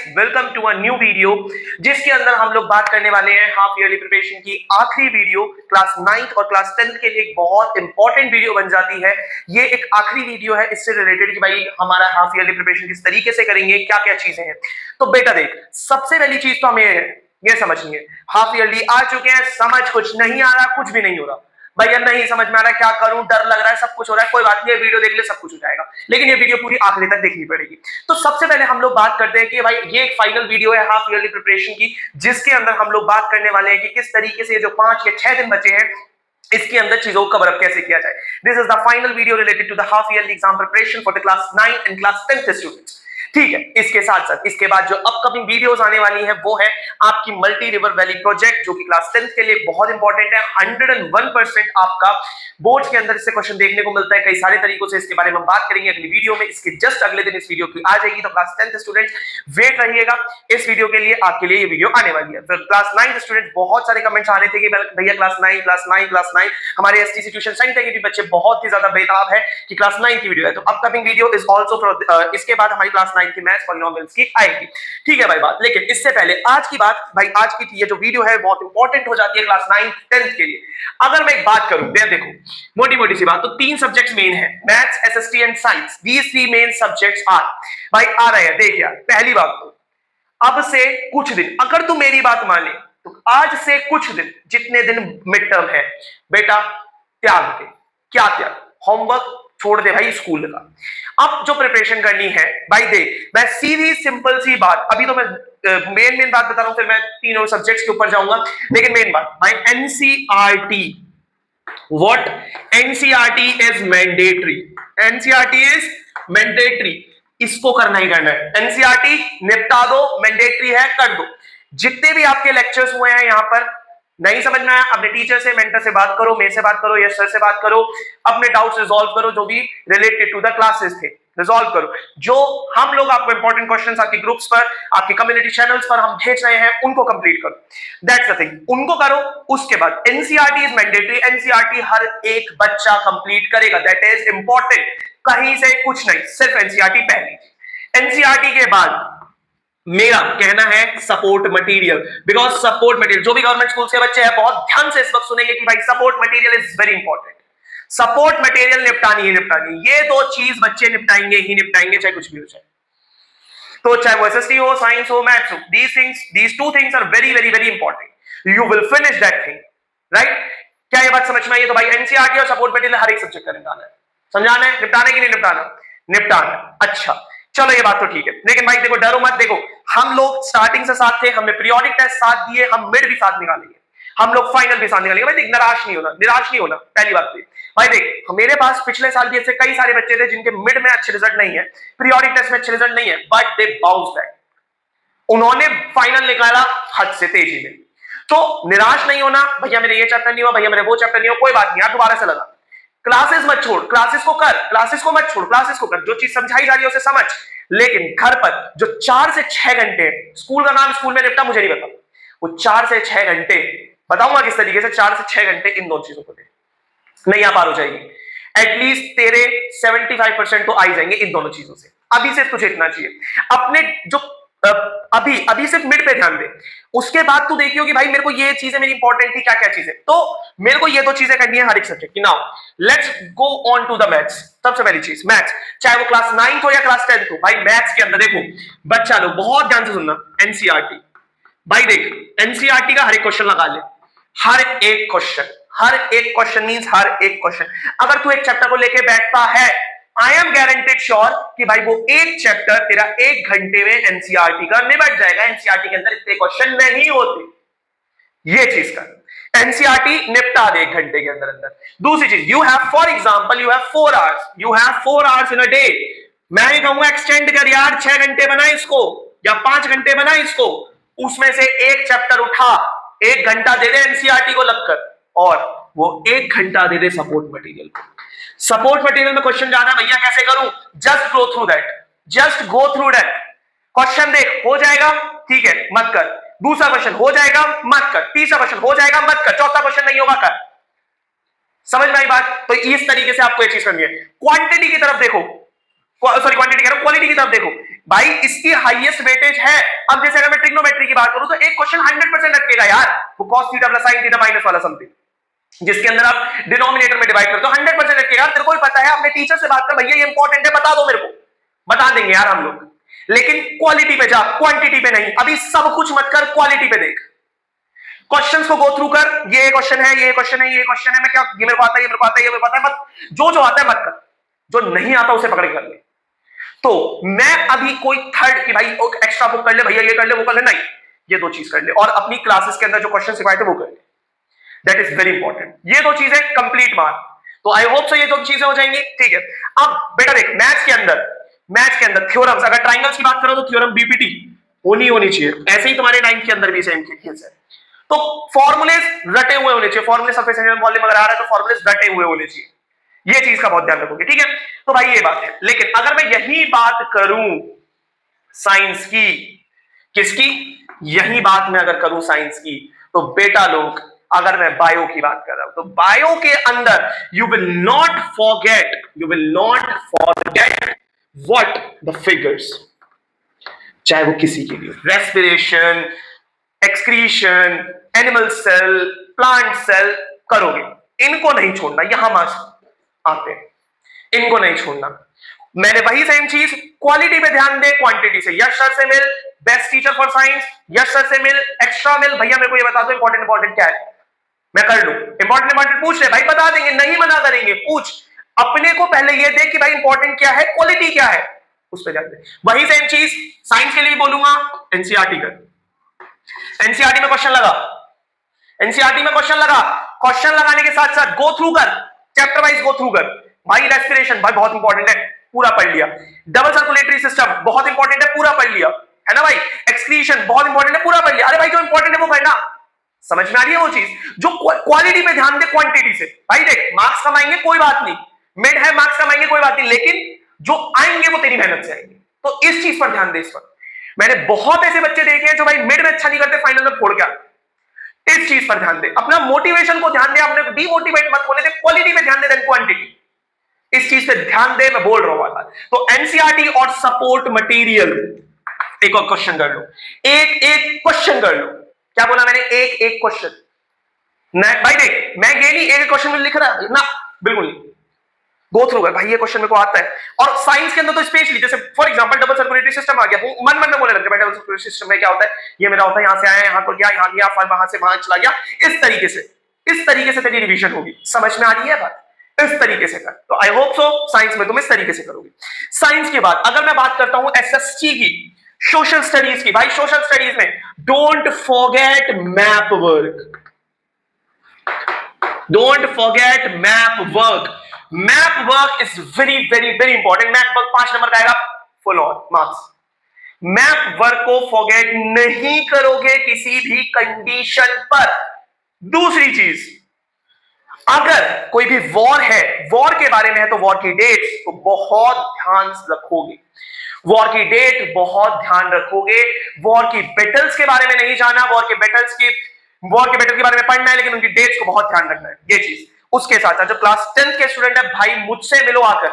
Welcome to a new video जिसके अंदर हम लोग बात करने वाले हैं हाफ ईयरली प्रिपरेशन की आखिरी वीडियो। क्लास 9th और क्लास 10th के लिए एक बहुत इंपॉर्टेंट वीडियो बन जाती है। ये एक आखिरी वीडियो है इससे रिलेटेड कि भाई हमारा हाफ ईयरली प्रिपरेशन किस तरीके से करेंगे, क्या क्या चीजें हैं। तो बेटा देख, सबसे पहली चीज तो हमें ये समझनी है, हाफ ईयरली आ चुके हैं, समझ कुछ नहीं आ रहा, कुछ भी नहीं हो रहा भैया, नहीं समझ में आ रहा है, क्या करूं, डर लग रहा है, सब कुछ हो रहा है, कोई बात नहीं, वीडियो देख ले सब कुछ हो जाएगा, लेकिन ये वीडियो पूरी आखिरी तक देखनी पड़ेगी। तो सबसे पहले हम लोग बात करते हैं कि भाई ये एक फाइनल वीडियो है हाफ ईयरली प्रिपरेशन की, जिसके अंदर हम लोग बात करने वाले हैं कि किस तरीके से जो 5 या 6 दिन बचे हैं इसके अंदर चीजों को कवर अप कैसे किया जाए। This is the final video related to the half yearly exam preparation for the class 9 and class 10th students. ठीक है, इसके साथ साथ इसके बाद जो अपकमिंग वीडियोस आने वाली हैं वो है आपकी मल्टी रिवर वैली प्रोजेक्ट, जो कि क्लास 10th के लिए बहुत इंपॉर्टेंट है। 101% आपका बोर्ड के अंदर इससे क्वेश्चन देखने को मिलता है कई सारे तरीकों से। इसके बारे में हम बात करेंगे अगली वीडियो में। इसके जस्ट अगले दिन इस वीडियो की आ जाएगी, तो क्लास 10th स्टूडेंट्स वेट रहिएगा इस वीडियो के लिए, आपके लिए ये वीडियो आने वाली है। फिर क्लास 9 स्टूडेंट्स बहुत सारे कमेंट्स आ रहे थे कि भैया क्लास 9 क्लास 9 क्लास 9, हमारे एसटीसी ट्यूशन सेंटर के भी बच्चे बहुत ही ज्यादा बेताब है कि क्लास 9 की वीडियो है। तो अपकमिंग वीडियो इज आल्सो इसके बाद हमारी क्लास 9 की मैथ्स पॉलिनोमियल्स की आएगी। ठीक है भाई बात, लेकिन इससे पहले आज की बात, भाई आज की ये जो वीडियो है बहुत इंपॉर्टेंट हो जाती है क्लास 9 10th के लिए। अगर मैं एक बात करूं, देखो मोटी मोटी सी बात, तो 3 सब्जेक्ट्स मेन है, maths, SST and science. These 3 main subjects are भाई आ रहे हैं। देख यार, पहली बात तो अब से कुछ दिन, अगर तू मेरी बात माने तो आज से कुछ दिन, जितने दिन मिड टर्म है बेटा, त्याग दे। क्या त्याग? होमवर्क छोड़ दे भाई स्कूल का। अब जो प्रिपरेशन करनी है भाई, देख मैं सीधी सिंपल सी बात, अभी तो मैं मेन बात बता रहा हूं, फिर मैं तीनों सब्जेक्ट्स के ऊपर जाऊंगा, लेकिन मेन बात भाई NCERT, what NCERT is mandatory, NCERT is mandatory, इसको करना ही करना है। एनसीईआरटी निपटा दो, मैंडेटरी है, कर दो। जितने भी आपके लेक्चर्स हुए हैं यहां पर, नहीं समझ में आया, अपने टीचर से, मेंटर से बात करो, मेरे से बात करो, यस सर से बात करो, अपने डाउट्स रिजॉल्व करो, जो भी रिलेटेड टू द क्लासेस थे रिजॉल्व करो। जो हम लोग आपको इंपॉर्टेंट क्वेश्चंस आपके ग्रुप्स पर, आपके कम्युनिटी चैनल्स पर हम भेज रहे हैं, उनको कंप्लीट करो। दैट्स द थिंग, उनको करो। उसके बाद एनसीईआरटी इज मैंडेटरी, एनसीईआरटी हर एक बच्चा कंप्लीट करेगा, दैट इज इंपॉर्टेंट, कहीं से कुछ नहीं, सिर्फ एनसीईआरटी पहली। एनसीईआरटी के बाद मेरा कहना है support material, because support material, जो भी गवर्नमेंट स्कूल के बच्चे हैं बहुत ध्यान से इस वक्त सुनेंगे कि भाई support material is very important. Support material निपटानी ही निपटानी, ये 2 चीज बच्चे निपटाएंगे ही निपटाएंगे, चाहे कुछ भी हो जाए। तो चाहे वो एसएसटी हो, साइंस हो, मैथ्स हो, these 2 things are very very very important, you will finish that thing, right? क्या ये बात समझ में आई? तो भाई एनसीईआरटी और सपोर्ट मटेरियल हर एक सब्जेक्ट का निपटाना है, समझाना है, निपटाने की नहीं निपटाना, निपटाना। अच्छा चलो ये बात तो ठीक है, लेकिन भाई देखो डरो मत, देखो हम लोग स्टार्टिंग से साथ थे, हमने पीरियोडिक टेस्ट साथ दिए, हम मिड भी साथ निकालेंगे, हम लोग फाइनल भी साथ निकालेंगे। भाई देख, निराश नहीं होना, निराश नहीं होना, पहली बात तो भाई देख, मेरे पास पिछले साल भी ऐसे कई सारे बच्चे थे जिनके मिड में अच्छे रिजल्ट नहीं है, पीरियोडिक टेस्ट में अच्छे रिजल्ट नहीं है, बट दे बाउंस बैक, उन्होंने फाइनल निकाला हद से तेजी में। तो निराश नहीं होना, भैया मेरे ये चैप्टर नहीं हुआ, भैया मेरे वो चैप्टर नहीं हुआ, कोई बात नहीं यार, दोबारा से लगा। क्लासेस मत छोड़, क्लासेस को कर, क्लासेस को मत छोड़, क्लासेस को कर, जो चीज समझाई जा रही है उसे समझ, लेकिन घर पर जो 4 से 6 घंटे, स्कूल का काम स्कूल में निपटा, मुझे नहीं पता, वो 4 से 6 घंटे बताऊंगा किस तरीके से, 4 से 6 घंटे इन 2 चीजों को दे, नहीं आ पार हो जाएगी, एटलीस्ट तेरे 75% तो आ ही जाएंगे इन दोनों चीजों से। अभी सिर्फ तुझे इतना चाहिए, अपने जो अभी सिर्फ मिड पे ध्यान दे, उसके बाद तू देखियो कि भाई मेरे को ये चीजें मेरी इंपॉर्टेंट थी, क्या क्या चीजें, तो मेरे को ये 2 चीजें करनी है हर एक सब्जेक्ट की। Now let's go on to the maths. सबसे पहली चीज मैथ्स, चाहे वो क्लास 9 हो या क्लास 10 हो, भाई मैथ्स के अंदर देखो बच्चा लोग बहुत ध्यान से सुनना, एनसीईआरटी भाई देख, एनसीईआरटी का हर एक क्वेश्चन लगा ले, हर एक क्वेश्चन, हर एक क्वेश्चन मींस हर एक क्वेश्चन। अगर तू एक चैप्टर को लेके बैठता है, आई एम गारंटेड श्योर कि भाई वो एक चैप्टर तेरा 1 घंटे में एनसीईआरटी का निपट जाएगा। एनसीईआरटी के अंदर इतने क्वेश्चन नहीं होते, ये चीज कर, एनसीईआरटी निपटा दे 1 घंटे के अंदर अंदर। दूसरी चीज, you have for example you have 4 hours, you have 4 hours in a day. मैं नहीं कहूंगा एक्सटेंड कर यार, 6 घंटे बना इसको या 5 घंटे बना इसको, उसमें से एक चैप्टर उठा, 1 घंटा दे दे एनसीईआरटी को लगकर, और वो 1 घंटा दे दे सपोर्ट मटेरियल को। सपोर्ट मटेरियल में क्वेश्चन जाना भैया कैसे करूं, just go through that, just go through that. Question देख, हो जाएगा ठीक है मत कर, दूसरा क्वेश्चन हो जाएगा मत कर, तीसरा क्वेश्चन हो जाएगा मत कर, चौथा क्वेश्चन नहीं होगा कर। समझ में आई बात? तो इस तरीके से आपको एक चीज करनी है। क्वांटिटी की तरफ देखो, सॉरी क्वांटिटी कह रहा हूं, क्वालिटी की तरफ देखो। भाई इसकी हाईएस्ट वेटेज है। अब जैसे अगर मैं ट्रिग्नोमेट्री की बात करूं तो एक क्वेश्चन 100% अटकेगा यार, वो cos theta plus sin theta minus वाला समथिंग, जिसके अंदर आप डिनोमिनेटर में डिवाइड करते हो, 100% अटकेगा। तेरे को भी पता है, अपने टीचर से बात कर, भैया ये इंपॉर्टेंट है बता दो मेरे को, बता देंगे यार हम लोग, लेकिन क्वालिटी पे जा, क्वांटिटी पे नहीं। अभी सब कुछ मत कर, क्वालिटी पे देख, क्वेश्चंस को गो थ्रू कर, ये क्वेश्चन है, ये क्वेश्चन है, ये क्वेश्चन है, मैं क्या, ये मेरे को आता है, ये मेरे को आता है, ये मेरे को आता है, मत जो जो आता है मत कर, जो नहीं आता उसे पकड़ के कर ले। तो मैं अभी कोई थर्ड की भाई एक्स्ट्रा बुक कर ले भैया, ये कर ले वो कर ले, नहीं, ये दो चीज कर ले और अपनी क्लासेस के अंदर जो क्वेश्चन सिखाए थे वो कर ले, दैट इज वेरी इंपॉर्टेंट। ये दो चीजें कंप्लीट मार्क। तो आई होप सो ये दो चीजें हो जाएंगी, ठीक है। अब बेटा देख, मैथ्स के अंदर थ्योरम्स, अगर ट्राइंगल्स की बात करो तो थ्योरम बीपीटी होनी चाहिए, ऐसे ही तुम्हारे 9th के अंदर भी सेम केस है। तो फॉर्मूलेस रटे हुए होने चाहिए, फॉर्मूले सरफेस एरिया वॉल्यूम अगर आ रहा है तो फॉर्मूलेस रटे हुए होने चाहिए, ये चीज का बहुत ध्यान रखोगे, ठीक है। तो भाई ये बात है, लेकिन अगर मैं यही बात करूं साइंस की, किसकी, यही बात मैं अगर करूं साइंस की, तो बेटा लोग अगर मैं बायो की बात कर रहा हूं तो बायो के अंदर you will not forget what the figures, चाहे वो किसी के लिए respiration, excretion, animal cell, plant cell करोगे, इनको नहीं छोड़ना, यहां मार्क्स आते हैं, इनको नहीं छोड़ना। मैंने वही सेम चीज, क्वालिटी पे ध्यान दे, क्वांटिटी से। यश सर से मिल, best teacher for science, Yash sir से मिल, एक्स्ट्रा मिल, भैया मेरे को ये बता दो इंपॉर्टेंट क्या है, मैं कर लूं। इंपॉर्टेंट पूछ ले भाई, बता देंगे, नहीं मना करेंगे, पूछ। अपने को पहले ये देख कि भाई इंपॉर्टेंट क्या है, क्वालिटी क्या है, उस पर ध्यान दे। वही सेम चीज साइंस के लिए बोलूंगा, एनसीईआरटी कर, एनसीईआरटी में क्वेश्चन लगा, एनसीईआरटी में क्वेश्चन लगा, क्वेश्चन लगाने के साथ साथ गो थ्रू कर, चैप्टर वाइज गो थ्रू कर। भाई रेस्पिरेशन भाई बहुत इंपॉर्टेंट है, पूरा पढ़ लिया। डबल सर्कुलेटरी सिस्टम बहुत इंपॉर्टेंट है, पूरा पढ़ लिया, है ना भाई। एक्सक्रीशन बहुत इंपॉर्टेंट है, पूरा पढ़ लिया। अरे भाई जो इंपॉर्टेंट है वो पढ़ना, समझ में आ रही है वो चीज। जो क्वालिटी पे ध्यान दे, क्वांटिटी से। भाई देख, मार्क्स कमाएंगे कोई बात नहीं, मिड है मार्क्स कमाएंगे कोई बात नहीं, लेकिन जो आएंगे वो तेरी मेहनत से आएंगे, तो इस चीज पर ध्यान दे। इस पर मैंने बहुत ऐसे बच्चे देखे हैं जो भाई मिड में अच्छा नहीं करते, फाइनल में फोड़ के, इस चीज पर ध्यान दे, अपना मोटिवेशन को ध्यान दे, अपने डीमोटिवेट मत होने दे, क्वालिटी पे ध्यान दे, देन क्वांटिटी, इस चीज पे ध्यान दे, मैं बोल रहा हूं वाला। तो एनसीईआरटी और सपोर्ट मटेरियल, एक और क्वेश्चन कर लो, एक क्वेश्चन कर लो। क्या बोला मैंने, एक क्वेश्चन। भाई देख, मैं ये नहीं एक क्वेश्चन में लिख रहा ना, बिल्कुल नहीं, गो थ्रू है भाई, ये क्वेश्चन मेरे को आता है। और साइंस के अंदर तो स्पेशली, जैसे for example double circulatory system आ गया, मन में बोलने लगे भाई डबल सर्कुलेटरी सिस्टम में क्या होता है, ये मेरा होता है, यहां से आया, यहां को गया, यहां गया, फिर वहां से वहां चला गया, इस तरीके से तेरी रिवीजन होगी। समझ में आ रही है बात, इस तरीके से कर। तो आई होप सो साइंस में तुम इस तरीके से करोगे। साइंस के बाद अगर मैं बात करता हूं एसएसटी की, सोशल स्टडीज की, भाई सोशल स्टडीज में don't forget map work, don't forget map work. Map work is very very very important. Map work 5 number का आएगा, full on marks. Map work को फॉरगेट नहीं करोगे किसी भी कंडीशन पर। दूसरी चीज, अगर कोई भी वॉर है, वॉर के बारे में है, तो वॉर की डेट तो बहुत ध्यान रखोगे, वॉर की डेट बहुत ध्यान रखोगे। वॉर की बैटल्स के बारे में नहीं जाना, वॉर के बैटल के बारे में पढ़ना है, लेकिन उनकी डेट्स को बहुत ध्यान रखना है, ये चीज। उसके साथ साथ जो क्लास 10th के स्टूडेंट है, भाई मुझसे मिलो आकर,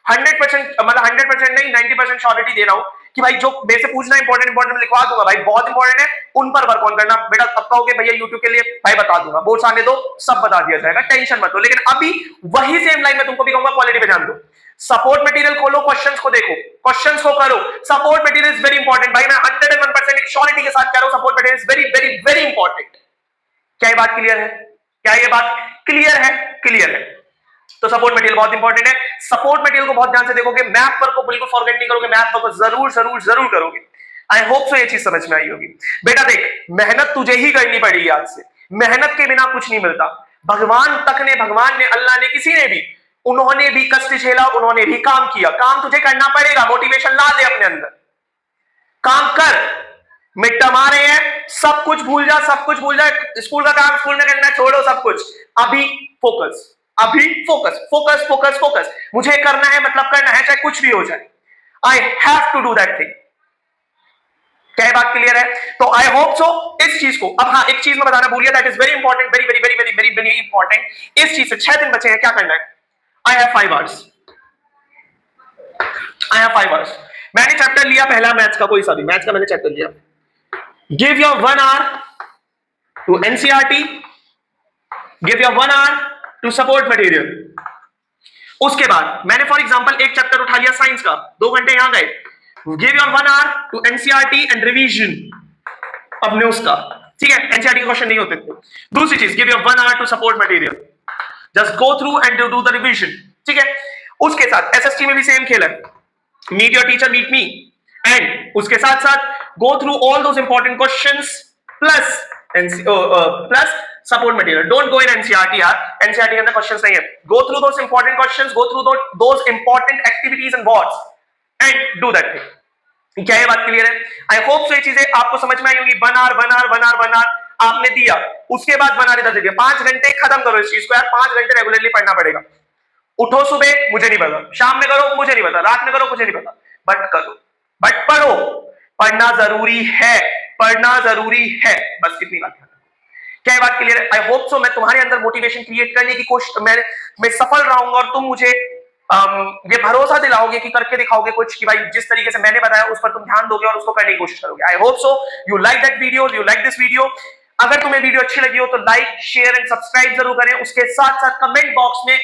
100% मतलब 100% नहीं, 90% श्योरिटी दे रहा हूं कि भाई जो मेरे से पूछना इंपॉर्टेंट में लिखवा दूंगा भाई, बहुत इंपॉर्टेंट है, उन पर वर्क ऑन करना। बेटा अब कहोगे भैया यूट्यूब के लिए, भाई बता दूंगा, बोर्ड्स आने दो, सब बता दिया जाएगा, टेंशन मत लो। लेकिन अभी वही सेम लाइन में तुमको भी कहूंगा, क्वालिटी पे ध्यान दो। सपोर्ट मटेरियल खोलो, क्वेश्चंस को देखो, क्वेश्चंस को करो। Support material is very important भाई, मैं 101% एक श्योरिटी के साथ कह रहा हूं, support material is very very very important. क्या ये बात क्लियर है? क्या ये बात क्लियर है? क्लियर है। तो सपोर्ट मटेरियल बहुत इंपॉर्टेंट है। सपोर्ट मटेरियल को बहुत ध्यान से देखोगे, मैप पर को बिल्कुल फॉरगेट नहीं करोगे, मैप पर को जरूर जरूर जरूर करोगे। आई होप सो ये चीज समझ में आई होगी। बेटा देख, मेहनत तुझे ही करनी पड़ेगी आज से, मेहनत के बिना कुछ नहीं मिलता। भगवान ने, अल्लाह ने, किसी ने भी, उन्होंने भी कष्ट झेला, उन्होंने भी काम किया। काम तुझे करना पड़ेगा, मोटिवेशन ला दे अपने अंदर, काम कर। मिड टर्म आ रहे हैं, सब कुछ भूल जा, सब कुछ भूल जा, स्कूल का काम स्कूल में करना, छोड़ो सब कुछ। अभी फोकस, अभी फोकस फोकस फोकस फोकस। मुझे करना है मतलब करना है, चाहे कुछ भी हो जाए। I have to do that thing. क्या बात क्लियर है? तो आई होप सो इस चीज को। अब हाँ, एक चीज मैं बताना भूल गया, that is very important, very very very very very very important. इस चीज से 6 दिन बचे हैं, क्या करना है? I have 5 hours, I have 5 hours. मैंने चैप्टर लिया पहला मैथ्स का, कोई सा भी मैथ्स का मैंने चैप्टर लिया। Give your 1 hour to NCERT, give your 1 hour to support material. उसके बाद मैंने फॉर एग्जांपल एक चैप्टर उठा लिया साइंस का, 2 घंटे यहां गए। Give your 1 hour to NCERT and revision अपने उसका, ठीक है, एनसीईआरटी के क्वेश्चन नहीं होते थे। दूसरी चीज, give your 1 hour to support material, just go through and do the revision, ठीक है। उसके साथ एसएसटी में भी सेम खेल है, meet your teacher meet me, and उसके साथ साथ go through all those important questions plus support material. Don't go in NCERT यार, एनसीईआरटी के अंदर क्वेश्चंस नहीं है। Go through those important questions, go through those important activities and words and do that thing. क्या ये बात clear है? I hope so ये चीजें आपको समझ में आई होंगी। 1 hour 1 hour 1 hour 1 hour आपने दिया, उसके बाद 1 hour इधर दे दिया, 5 घंटे खत्म करो इस चीज को यार। 5 घंटे रेगुलरली पढ़ना पड़ेगा। उठो सुबह, मुझे नहीं पता, शाम में करो मुझे नहीं पता, रात में करो मुझे नहीं पता, बट करो, बट पढ़ो। पढ़ना जरूरी है, पढ़ना जरूरी है, बस इतनी बात है। क्या ये बात क्लियर है? आई होप सो मैं तुम्हारे अंदर मोटिवेशन क्रिएट करने की कोशिश, मैं सफल रहूंगा और तुम मुझे ये भरोसा दिलाओगे कि करके दिखाओगे कुछ, कि भाई जिस तरीके से मैंने बताया उस पर तुम ध्यान दोगे और उसको करने की कोशिश करोगे। I hope so you like that video, you like this video. अगर तुम्हें वीडियो अच्छी लगी हो तो लाइक शेयर एंड सब्सक्राइब जरूर करें। उसके साथ साथ कमेंट बॉक्स में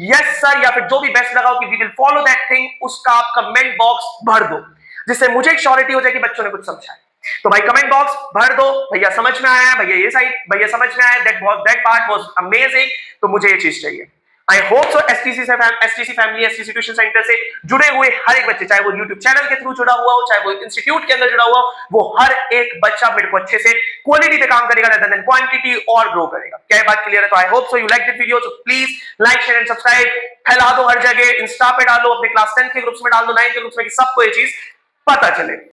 यस सर या फिर जो भी बेस्ट लगा हो कि we will follow that thing, उसका आप कमेंट बॉक्स भर दो, जिससे मुझे एक श्योरिटी हो जाए कि बच्चों ने कुछ समझा है। तो भाई कमेंट बॉक्स भर दो, भैया समझ में आया, भैया ये साइड, भैया समझ में आया, दैट पार्ट वाज अमेजिंग, तो मुझे ये चीज चाहिए। I hope so STC family, STC tuition centre से जुड़े हुए हर एक बच्चे, चाहे वो यूट्यूब चैनल के थ्रू जुड़ा हुआ हो, चाहे वो इंस्टीट्यूट के अंदर जुड़ा हुआ हो, वो हर एक बच्चा मेरे को अच्छे से क्वालिटी पे काम करेगा rather than क्वांटिटी, और ग्रो करेगा। क्या ये बात क्लियर है? तो I hope so you like this video, so please like share and subscribe, फैला दो हर जगह, इंस्टा पे डालो, अपने क्लास 10 के ग्रुप्स में डाल दो, 9 के ग्रुप्स में, कि सबको ये चीज पता चले।